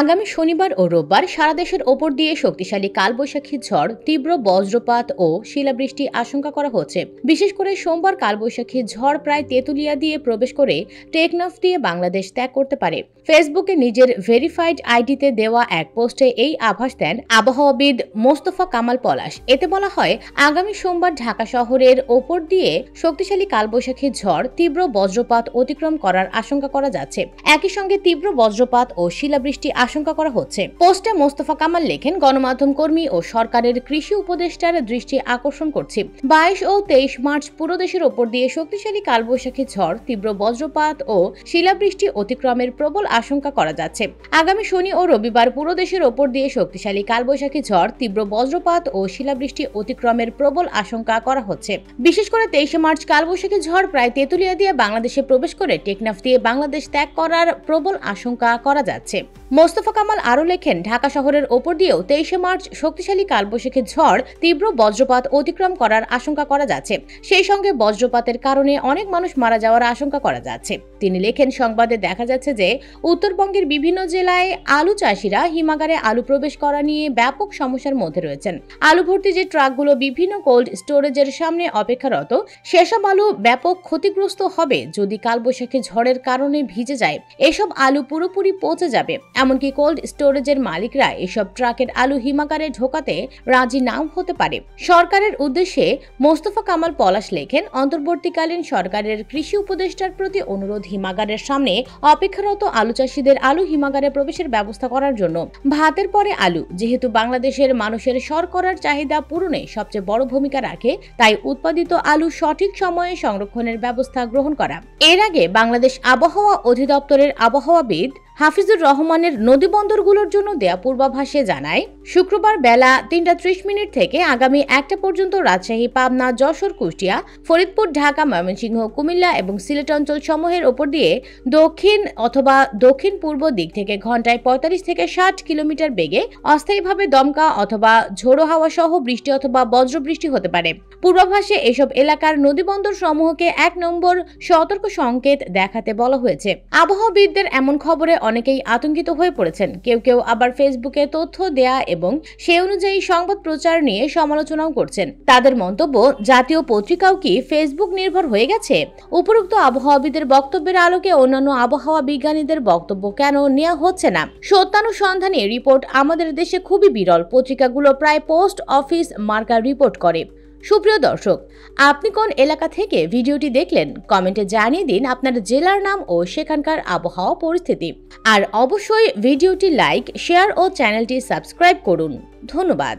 আগামী শনিবার ও রোববার সারা দেশের ওপর দিয়ে শক্তিশালী কালবৈশাখী ঝড়, তীব্র বজ্রপাত ও শিলাবৃষ্টি আশঙ্কা করা হচ্ছে। বিশেষ করে সোমবার কালবৈশাখী ঝড় প্রায় তেঁতুলিয়া দিয়ে প্রবেশ করে টেকনাফ দিয়ে বাংলাদেশ ত্যাগ করতে পারে। ফেসবুকে নিজের ভেরিফাইড আইডিতে দেওয়া এক পোস্টে এই আভাস দেন আবহাওয়াবিদ মোস্তফা কামাল পলাশ। এতে বলা হয়, আগামী সোমবার ঢাকা শহরের ওপর দিয়ে শক্তিশালী কালবৈশাখী ঝড়, তীব্র বজ্রপাত অতিক্রম করার আশঙ্কা করা যাচ্ছে। একই সঙ্গে তীব্র বজ্রপাত ও শিলাবৃষ্টি আশঙ্কা করা হচ্ছে। পোস্টে মোস্তফা কামাল লেখেন, গণমাধ্যম কর্মী ও সরকারের কৃষি উপদেষ্টার দৃষ্টি আকর্ষণ করছি। 22 ও 23 মার্চ পুরো দেশের ওপর দিয়ে শক্তিশালী কালবৈশাখী ঝড়, তীব্র বজ্রপাত ও শিলাবৃষ্টি অতিক্রমের প্রবল আশঙ্কা করা যাচ্ছে। আগামী শনি ও রবিবার পুরো দেশের ওপর দিয়ে শক্তিশালী কালবৈশাখী ঝড়, তীব্র বজ্রপাত ও শিলাবৃষ্টি অতিক্রমের প্রবল আশঙ্কা করা হচ্ছে। বিশেষ করে 23 মার্চ কালবৈশাখী ঝড় প্রায় তেঁতুলিয়া দিয়ে বাংলাদেশে প্রবেশ করে টেকনাফ দিয়ে বাংলাদেশ ত্যাগ করার প্রবল আশঙ্কা করা যাচ্ছে। মোস্তফা কামাল আরও লেখেন, ঢাকা শহরের ওপর দিয়েও 23 মার্চ শক্তিশালী কালবৈশাখী ঝড়, তীব্র বজ্রপাত অতিক্রম করার আশঙ্কা করা যাচ্ছে। সেই সঙ্গে বজ্রপাতের কারণে অনেক মানুষ মারা যাওয়ার আশঙ্কা করা যাচ্ছে। তিনি লেখেন, সংবাদে দেখা যাচ্ছে যে উত্তরবঙ্গের বিভিন্ন জেলায় আলু চাষিরা হিমাগারে আলু প্রবেশ করা নিয়ে ব্যাপক সমস্যার মধ্যে রয়েছেন। আলু ভর্তি যে ট্রাকগুলো বিভিন্ন কোল্ড স্টোরেজের সামনে অপেক্ষারত, সেসব আলু ব্যাপক ক্ষতিগ্রস্ত হবে যদি কালবৈশাখী ঝড়ের কারণে ভিজে যায়। এসব আলু পুরোপুরি পচে যাবে। এমনকি কোল্ড স্টোরেজের মালিকরা এসব ট্রাকের আলু হিমাগারে ঢোকাতে রাজি নাও হতে পারে। সরকারের উদ্দেশ্যে মোস্তফা কামাল পলাশ লেখেন, অন্তর্বর্তীকালীন সরকারের কৃষি উপদেষ্টার প্রতি অনুরোধ, হিমাগারের সামনে অপেক্ষারত আলু চাষীদের আলু হিমাগারে প্রবেশের ব্যবস্থা করার জন্য। ভাতের পরে আলু যেহেতু বাংলাদেশের মানুষের শর্করার চাহিদা পূরণে সবচেয়ে বড় ভূমিকা রাখে, তাই উৎপাদিত আলু সঠিক সময়ে সংরক্ষণের ব্যবস্থা গ্রহণ করা। এর আগে বাংলাদেশ আবহাওয়া অধিদপ্তরের আবহাওয়াবিদ হাফিজুর রহমানের নদীবন্দরগুলোর জন্য দেয়া পূর্বাভাসে জানায়, শুক্রবার বেলা 3:30 থেকে আগামী 1টা পর্যন্ত রাজশাহী, পাবনা, যশোর, কুষ্টিয়া, ফরিদপুর, ঢাকা, ময়মনসিংহ, কুমিল্লা এবং সিলেট অঞ্চল সমূহের ওপর দিয়ে দক্ষিণ অথবা দক্ষিণ পূর্ব দিক থেকে ঘন্টায় 45 থেকে 60 কিলোমিটার বেগে অস্থায়ীভাবে দমকা অথবা ঝোড়ো হাওয়া সহ বৃষ্টি অথবা বজ্রবৃষ্টি হতে পারে। পূর্বাভাসে এসব এলাকার নদীবন্দর সমূহকে 1 নম্বর সতর্ক সংকেত দেখাতে বলা হয়েছে। আবহাওয়াবিদদের এমন খবরে অনেকেই আতঙ্কিত হয়ে পড়েছেন। কেউ কেউ আবার ফেসবুকে তথ্য দেয়া এবং সে অনুযায়ী সংবাদ প্রচার নিয়ে সমালোচনাও করছেন। তাদের মন্তব্য, জাতীয় পত্রিকাও কি ফেসবুক নির্ভর হয়ে গেছে? উপরোক্ত আবহাওয়াবিদের বক্তব্যের আলোকে অন্যান্য আবহাওয়া বিজ্ঞানীদের বক্তব্য কেন নেওয়া হচ্ছে না? সত্যানুসন্ধানী রিপোর্ট আমাদের দেশে খুবই বিরল। পত্রিকাগুলো প্রায় পোস্ট অফিস মার্কা রিপোর্ট করে। সুপ্রিয় দর্শক, আপনি কোন এলাকা থেকে ভিডিওটি দেখলেন? কমেন্টে জানিয়ে দিন আপনার জেলার নাম ও সেখানকার আবহাওয়া পরিস্থিতি। আর অবশ্যই ভিডিওটি লাইক, শেয়ার ও চ্যানেলটি সাবস্ক্রাইব করুন। ধন্যবাদ।